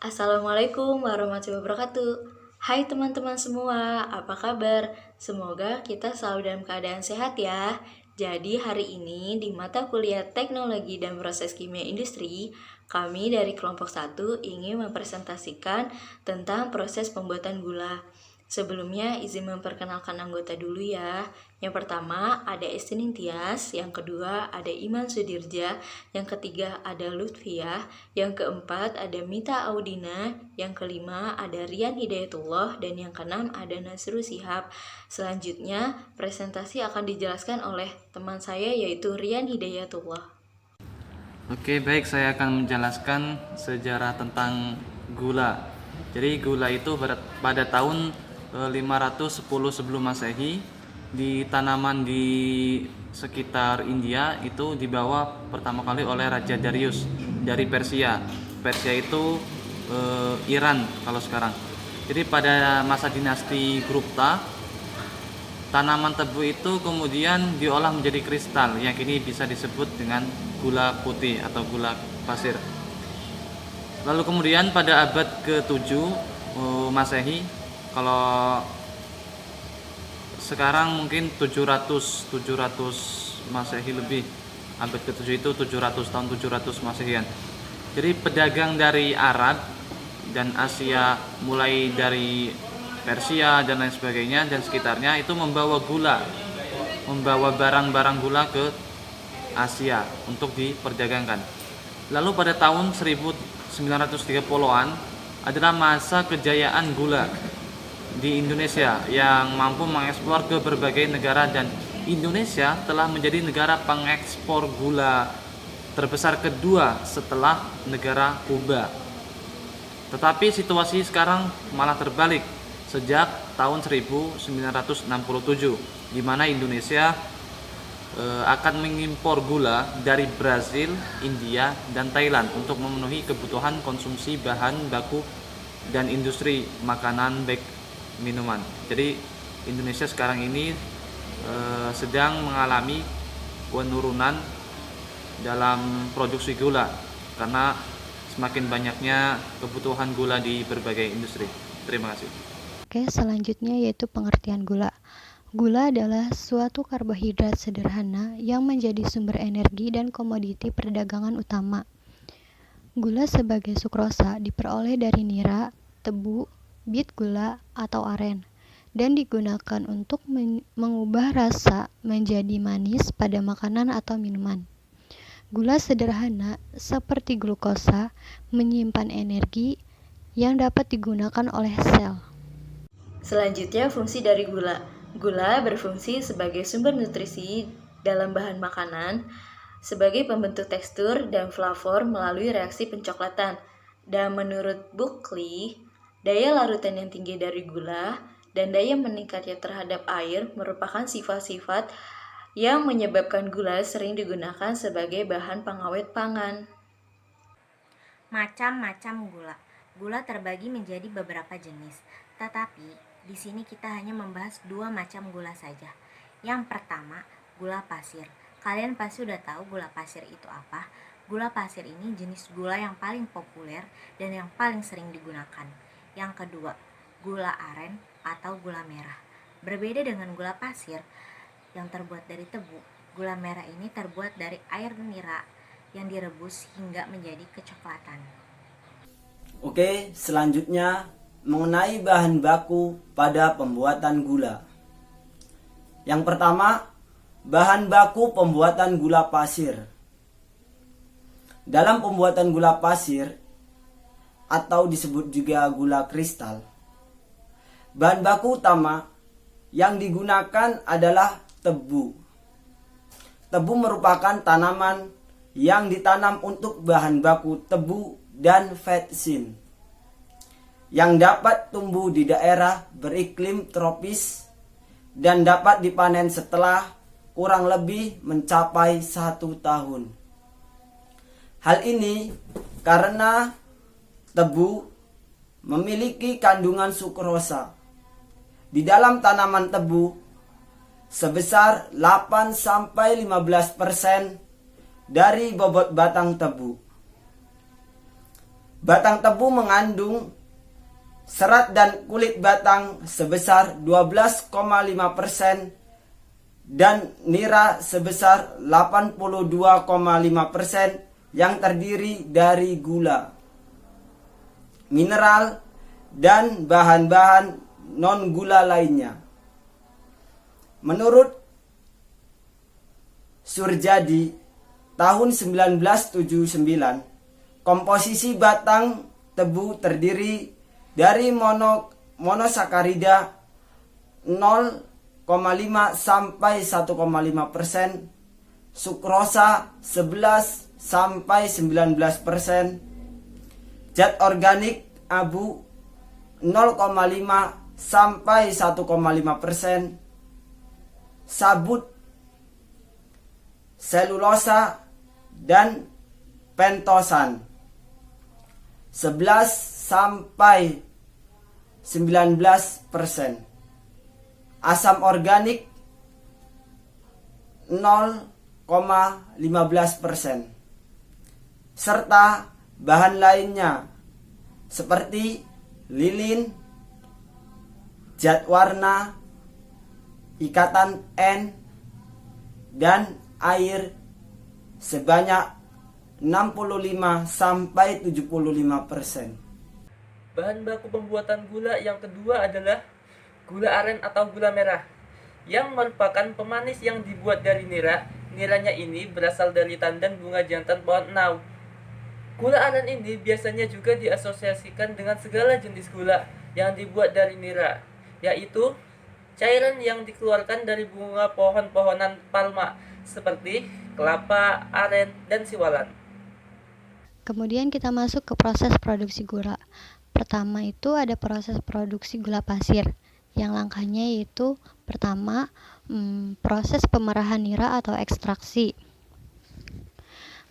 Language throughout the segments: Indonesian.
Assalamualaikum warahmatullahi wabarakatuh. Hai teman-teman semua, apa kabar? Semoga kita selalu dalam keadaan sehat ya. Jadi hari ini di mata kuliah Teknologi dan Proses Kimia Industri, kami dari kelompok 1 ingin mempresentasikan tentang proses pembuatan gula. Sebelumnya izin memperkenalkan anggota dulu ya. Yang pertama ada Esti Ningtyas, yang kedua ada Iman Sudirja, yang ketiga ada Lutfiah, yang keempat ada Mita Audina, yang kelima ada Rian Hidayatullah, dan yang keenam ada Nasru Sihab. Selanjutnya presentasi akan dijelaskan oleh teman saya yaitu Rian Hidayatullah. Oke, baik, saya akan menjelaskan sejarah tentang gula. Jadi gula itu pada tahun 510 sebelum Masehi di tanaman di sekitar India itu dibawa pertama kali oleh Raja Darius dari Persia. Persia itu Iran kalau sekarang. Jadi pada masa dinasti Gupta, tanaman tebu itu kemudian diolah menjadi kristal yang kini bisa disebut dengan gula putih atau gula pasir. Lalu kemudian pada abad ke-7 Masehi, kalau sekarang mungkin 700 Masehi lebih. Abad ke-7 itu 700 tahun 700 Masehian. Jadi pedagang dari Arab dan Asia, mulai dari Persia dan lain sebagainya dan sekitarnya, itu membawa barang-barang gula ke Asia untuk diperdagangkan. Lalu pada tahun 1930-an adalah masa kejayaan gula di Indonesia yang mampu mengekspor ke berbagai negara, dan Indonesia telah menjadi negara pengekspor gula terbesar kedua setelah negara Kuba. Tetapi situasi sekarang malah terbalik sejak tahun 1967, di mana Indonesia akan mengimpor gula dari Brazil, India, dan Thailand untuk memenuhi kebutuhan konsumsi bahan baku dan industri makanan baik minuman. Jadi Indonesia sekarang ini sedang mengalami penurunan dalam produksi gula karena semakin banyaknya kebutuhan gula di berbagai industri. Terima kasih. Oke, selanjutnya yaitu pengertian gula. Gula adalah suatu karbohidrat sederhana yang menjadi sumber energi dan komoditi perdagangan utama. Gula sebagai sukrosa diperoleh dari nira, tebu, bit gula, atau aren, dan digunakan untuk mengubah rasa menjadi manis pada makanan atau minuman. Gula sederhana seperti glukosa menyimpan energi yang dapat digunakan oleh sel. Selanjutnya fungsi dari gula. Gula berfungsi sebagai sumber nutrisi dalam bahan makanan, sebagai pembentuk tekstur dan flavor melalui reaksi pencoklatan. Dan menurut Buckley, daya larutan yang tinggi dari gula dan daya meningkatnya terhadap air merupakan sifat-sifat yang menyebabkan gula sering digunakan sebagai bahan pengawet pangan. Macam-macam gula. Gula terbagi menjadi beberapa jenis, tetapi di sini kita hanya membahas 2 macam gula saja. Yang pertama, gula pasir. Kalian pasti udah tahu gula pasir itu apa. Gula pasir ini jenis gula yang paling populer dan yang paling sering digunakan. Yang kedua, gula aren atau gula merah. Berbeda dengan gula pasir yang terbuat dari tebu, gula merah ini terbuat dari air nira yang direbus hingga menjadi kecoklatan. Oke, selanjutnya mengenai bahan baku pada pembuatan gula. Yang pertama, bahan baku pembuatan gula pasir. Dalam pembuatan gula pasir atau disebut juga gula kristal, bahan baku utama yang digunakan adalah tebu. Tebu merupakan tanaman yang ditanam untuk bahan baku tebu dan vetsin, yang dapat tumbuh di daerah beriklim tropis dan dapat dipanen setelah kurang lebih mencapai 1 tahun. Hal ini karena tebu memiliki kandungan sukrosa di dalam tanaman tebu sebesar 8-15% dari bobot batang tebu. Batang tebu mengandung serat dan kulit batang sebesar 12,5% dan nira sebesar 82,5% yang terdiri dari gula, mineral, dan bahan-bahan non-gula lainnya. Menurut Surjadi tahun 1979, komposisi batang tebu terdiri dari monosakarida 0,5 sampai 1,5%, sukrosa 11 sampai 19%, zat organik abu 0,5 sampai 1,5%, sabut, selulosa, dan pentosan 11 sampai 19%, asam organik 0,15%, serta bahan lainnya seperti lilin, zat warna, ikatan N, dan air sebanyak 65 sampai 75%. Bahan baku pembuatan gula yang kedua adalah gula aren atau gula merah, yang merupakan pemanis yang dibuat dari nira. Niranya ini berasal dari tandan bunga jantan pohon enau. Gula aren ini biasanya juga diasosiasikan dengan segala jenis gula yang dibuat dari nira, yaitu cairan yang dikeluarkan dari bunga pohon-pohonan palma seperti kelapa, aren, dan siwalan. Kemudian kita masuk ke proses produksi gula. Pertama itu ada proses produksi gula pasir, yang langkahnya yaitu pertama proses pemerahan nira atau ekstraksi.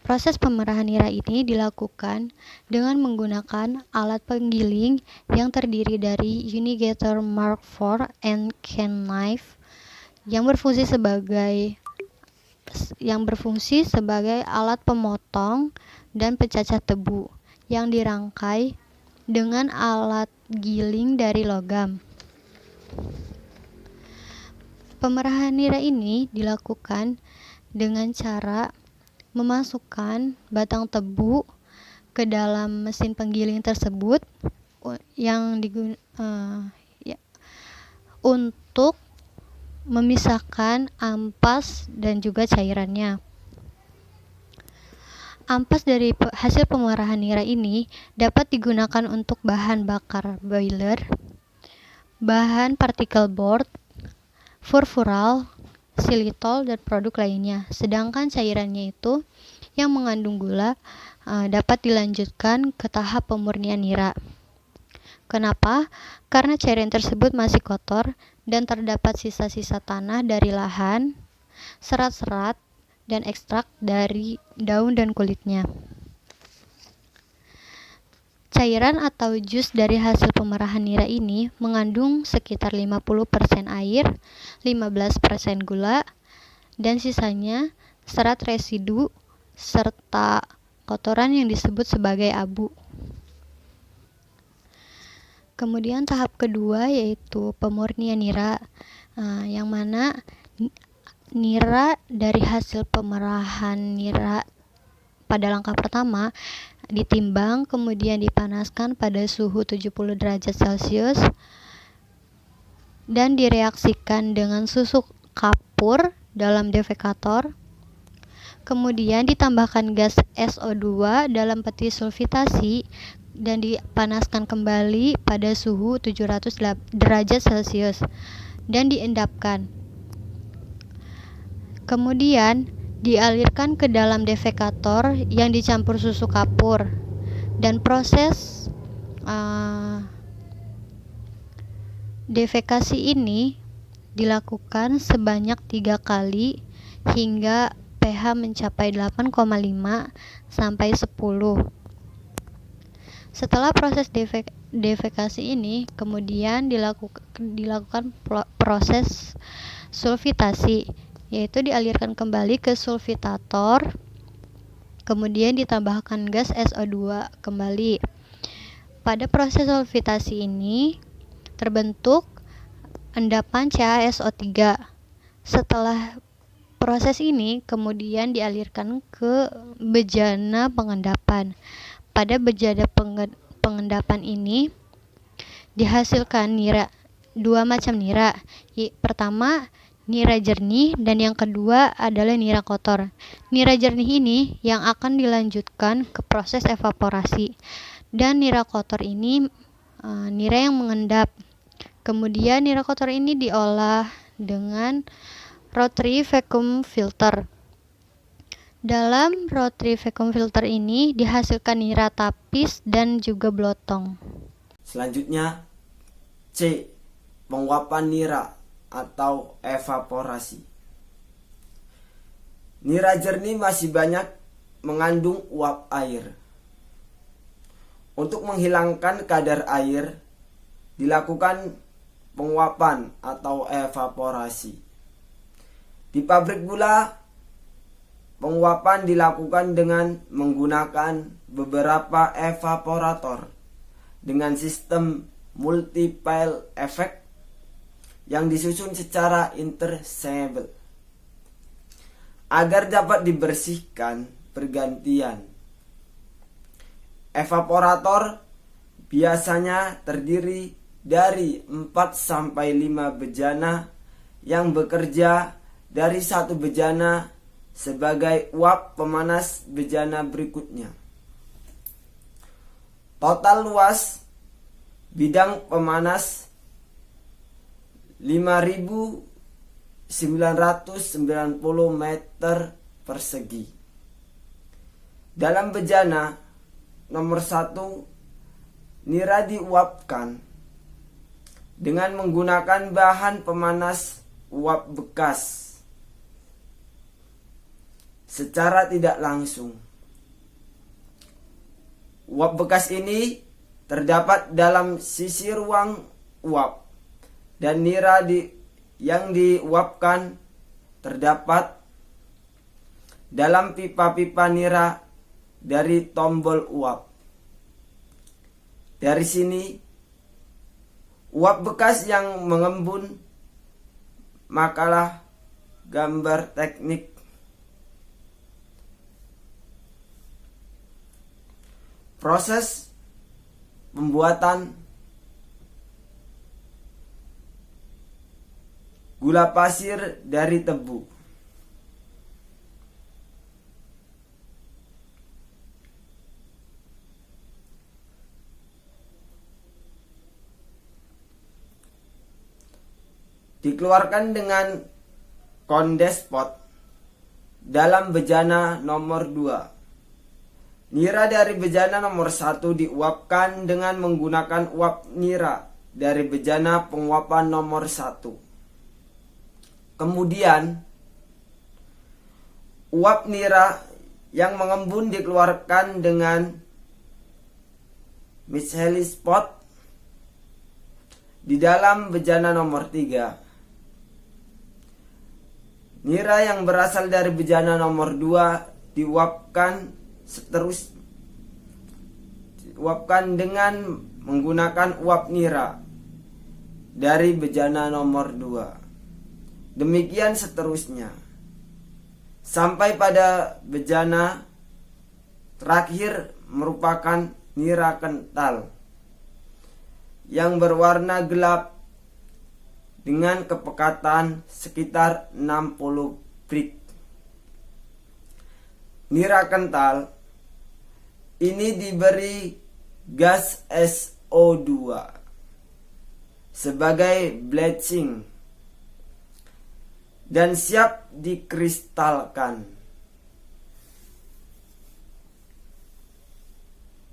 Proses pemerahan nira ini dilakukan dengan menggunakan alat penggiling yang terdiri dari Unigator Mark IV and Can Knife yang berfungsi sebagai alat pemotong dan pencacah tebu yang dirangkai dengan alat giling dari logam. Pemerahan nira ini dilakukan dengan cara memasukkan batang tebu ke dalam mesin penggiling tersebut yang untuk memisahkan ampas dan juga cairannya. Ampas dari hasil pemerahan nira ini dapat digunakan untuk bahan bakar boiler, bahan partikel board, furfural, xylitol, dan produk lainnya. Sedangkan cairannya itu yang mengandung gula dapat dilanjutkan ke tahap pemurnian nira. Kenapa? Karena cairan tersebut masih kotor dan terdapat sisa-sisa tanah dari lahan, serat-serat, dan ekstrak dari daun dan kulitnya. Cairan atau jus dari hasil pemerahan nira ini mengandung sekitar 50% air, 15% gula, dan sisanya serat residu serta kotoran yang disebut sebagai abu. Kemudian tahap kedua yaitu pemurnian nira, yang mana nira dari hasil pemerahan nira pada langkah pertama ditimbang, kemudian dipanaskan pada suhu 70 derajat Celcius dan direaksikan dengan susu kapur dalam defekator. Kemudian ditambahkan gas SO2 dalam peti sulfitasi dan dipanaskan kembali pada suhu 700 derajat Celcius dan diendapkan. Kemudian dialirkan ke dalam defekator yang dicampur susu kapur, dan proses defekasi ini dilakukan sebanyak 3 kali hingga pH mencapai 8,5 sampai 10. Setelah proses defekasi ini kemudian dilakukan proses sulfitasi, yaitu dialirkan kembali ke sulfitator, kemudian ditambahkan gas SO2 kembali. Pada proses solvitasi ini terbentuk endapan CaSO3. Setelah proses ini kemudian dialirkan ke bejana pengendapan. Pada bejana pengendapan ini dihasilkan nira, dua macam nira. Pertama, nira jernih, dan yang kedua adalah nira kotor. Nira jernih ini yang akan dilanjutkan ke proses evaporasi, dan nira kotor ini nira yang mengendap. Kemudian nira kotor ini diolah dengan rotary vacuum filter. Dalam rotary vacuum filter ini dihasilkan nira tapis dan juga blotong. Selanjutnya C. Penguapan nira atau evaporasi. Nira jernih masih banyak mengandung uap air. Untuk menghilangkan kadar air, dilakukan penguapan atau evaporasi. Di pabrik gula, penguapan dilakukan dengan menggunakan beberapa evaporator dengan sistem multiple effect yang disusun secara interchangeable agar dapat dibersihkan bergantian. Evaporator biasanya terdiri dari 4-5 bejana yang bekerja dari satu bejana sebagai uap pemanas bejana berikutnya. Total luas bidang pemanas 5.990 meter persegi. Dalam bejana nomor 1, nira diuapkan dengan menggunakan bahan pemanas uap bekas secara tidak langsung. Uap bekas ini terdapat dalam sisi ruang uap, dan nira yang diuapkan terdapat dalam pipa-pipa nira dari tombol uap. Dari sini, uap bekas yang mengembun, makalah gambar teknik. Proses pembuatan gula pasir dari tebu. Dikeluarkan dengan kondespot dalam bejana nomor 2. Nira dari bejana nomor 1 diuapkan dengan menggunakan uap nira dari bejana penguapan nomor 1. Kemudian, uap nira yang mengembun dikeluarkan dengan Michaelis pot di dalam bejana nomor 3. Nira yang berasal dari bejana nomor 2 diuapkan dengan menggunakan uap nira dari bejana nomor 2. Demikian seterusnya sampai pada bejana terakhir merupakan nira kental yang berwarna gelap dengan kepekatan sekitar 60 prik. Nira kental ini diberi gas SO2 sebagai bleaching dan siap dikristalkan.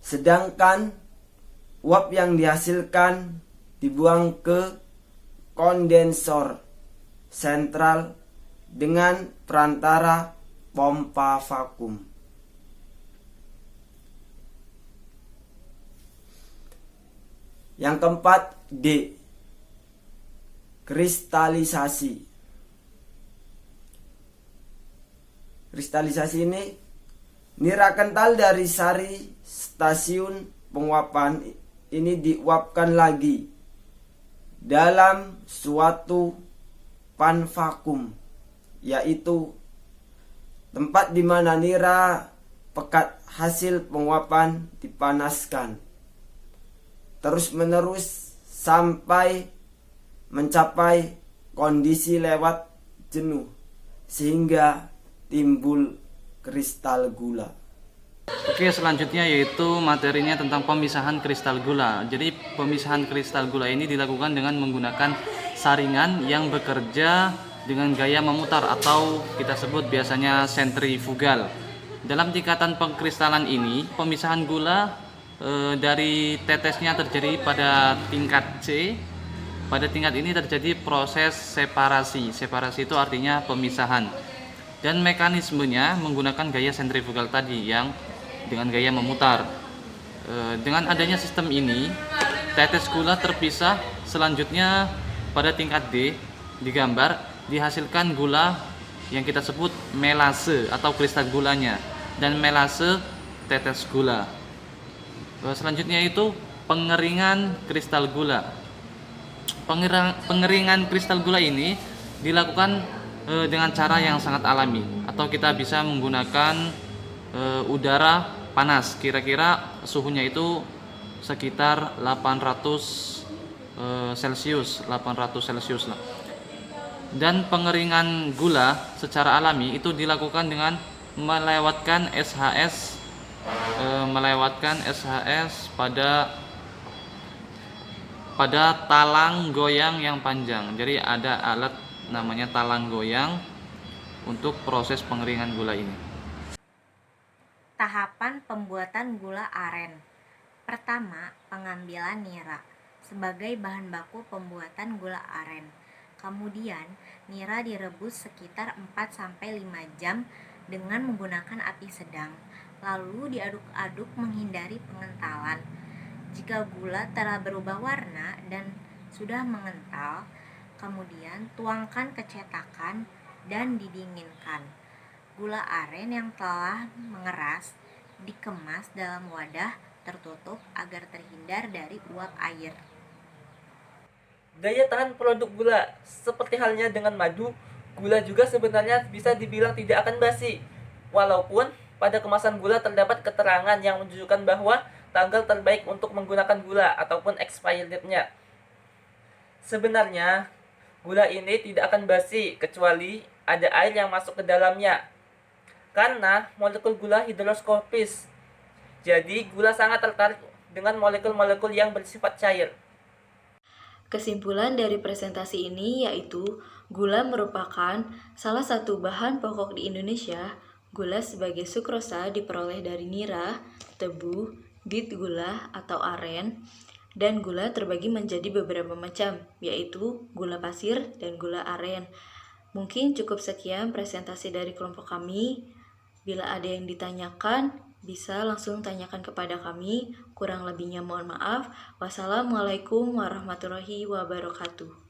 Sedangkan uap yang dihasilkan dibuang ke kondensor sentral dengan perantara pompa vakum. Yang keempat, D. Kristalisasi. Kristalisasi ini nira kental dari sari stasiun penguapan ini diuapkan lagi dalam suatu pan vakum, yaitu tempat di mana nira pekat hasil penguapan dipanaskan terus-menerus sampai mencapai kondisi lewat jenuh sehingga timbul kristal gula. Oke, selanjutnya yaitu materinya tentang pemisahan kristal gula. Jadi pemisahan kristal gula ini dilakukan dengan menggunakan saringan yang bekerja dengan gaya memutar atau kita sebut biasanya sentrifugal. Dalam tingkatan pengkristalan ini, pemisahan gula dari tetesnya terjadi pada tingkat C. Pada tingkat ini terjadi proses separasi. Separasi itu artinya pemisahan. Dan mekanismenya menggunakan gaya sentrifugal tadi yang dengan gaya memutar. Dengan adanya sistem ini, tetes gula terpisah. Selanjutnya pada tingkat D digambar dihasilkan gula yang kita sebut melase atau kristal gulanya dan melase tetes gula. Selanjutnya itu pengeringan kristal gula. Pengeringan kristal gula ini dilakukan dengan cara yang sangat alami atau kita bisa menggunakan udara panas. Kira-kira suhunya itu sekitar 800 Celcius lah. Dan pengeringan gula secara alami itu dilakukan dengan melewatkan SHS pada talang goyang yang panjang. Jadi ada alat namanya talang goyang untuk proses pengeringan gula ini. Tahapan pembuatan gula aren. Pertama, pengambilan nira sebagai bahan baku pembuatan gula aren. Kemudian, nira direbus sekitar 4-5 jam dengan menggunakan api sedang. Lalu diaduk-aduk menghindari pengentalan. Jika gula telah berubah warna dan sudah mengental, kemudian tuangkan ke cetakan dan didinginkan. Gula aren yang telah mengeras dikemas dalam wadah tertutup agar terhindar dari uap air. Daya tahan produk gula, seperti halnya dengan madu, gula juga sebenarnya bisa dibilang tidak akan basi. Walaupun pada kemasan gula terdapat keterangan yang menunjukkan bahwa tanggal terbaik untuk menggunakan gula ataupun expired date-nya. Sebenarnya, gula ini tidak akan basi kecuali ada air yang masuk ke dalamnya. Karena molekul gula hidroskopis. Jadi, gula sangat tertarik dengan molekul-molekul yang bersifat cair. Kesimpulan dari presentasi ini yaitu gula merupakan salah satu bahan pokok di Indonesia. Gula sebagai sukrosa diperoleh dari nira, tebu, bit gula atau aren, dan gula terbagi menjadi beberapa macam, yaitu gula pasir dan gula aren. Mungkin cukup sekian presentasi dari kelompok kami. Bila ada yang ditanyakan, bisa langsung tanyakan kepada kami. Kurang lebihnya mohon maaf. Wassalamualaikum warahmatullahi wabarakatuh.